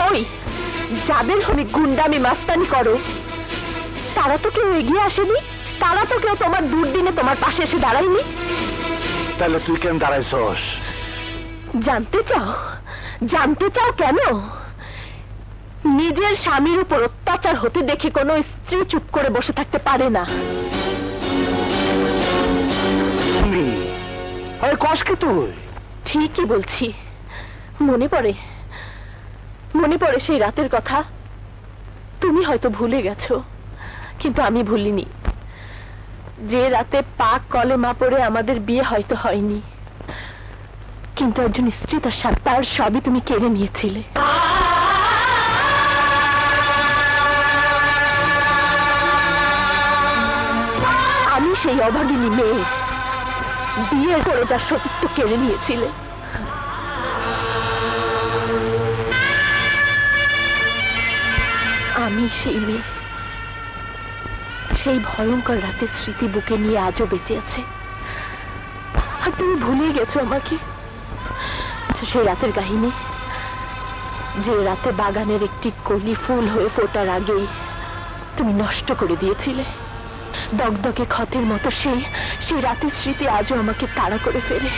কই, যাদের হলে গুন্ডামি মাস্তানি করো তারা তো কেউ এগিয়ে আসেনি, তারা তো কেউ তোমার দুর্দিনে তোমার পাশে এসে দাঁড়ায়নি। তাহলে তুই কেন দাঁড়াইছস? জানতে চাও? জানতে চাও কেন? নিজের স্বামীর উপর অত্যাচার হতে দেখে কোনো স্ত্রী চুপ করে বসে থাকতে পারে না। কষ্ট তুই? ঠিকই বলছি। মনে পড়ে, মনে পড়ে সেই রাতের কথা। তুমি হয়তো ভুলে গেছো, কিন্তু আমি ভুলিনি। যে রাতে পাক কলেমা পড়ে আমাদের বিয়ে হয়তো হয়নি, কিন্তু একজন স্ত্রী তার সবই তুমি কেড়ে নিয়েছিলে। আমি সেই অভাগিনী মেয়ে, বিয়ে করে যার সতীত্ব কেড়ে নিয়েছিলে। আমি সেই মেয়ে, সেই ভয়ঙ্কর রাতের স্মৃতি বুকে নিয়ে আজও বেঁচে আছে। আর তুমি ভুলে গেছো আমাকে। সেই রাতের কাহিনী, যে রাতে বাগানের একটি কলি ফুল হয়ে ফোটার আগেই তুমি নষ্ট করে দিয়েছিলে। দগদগে ক্ষতের মতো সেই রাতের স্মৃতি আজও আমাকে তাড়া করে ফেলে।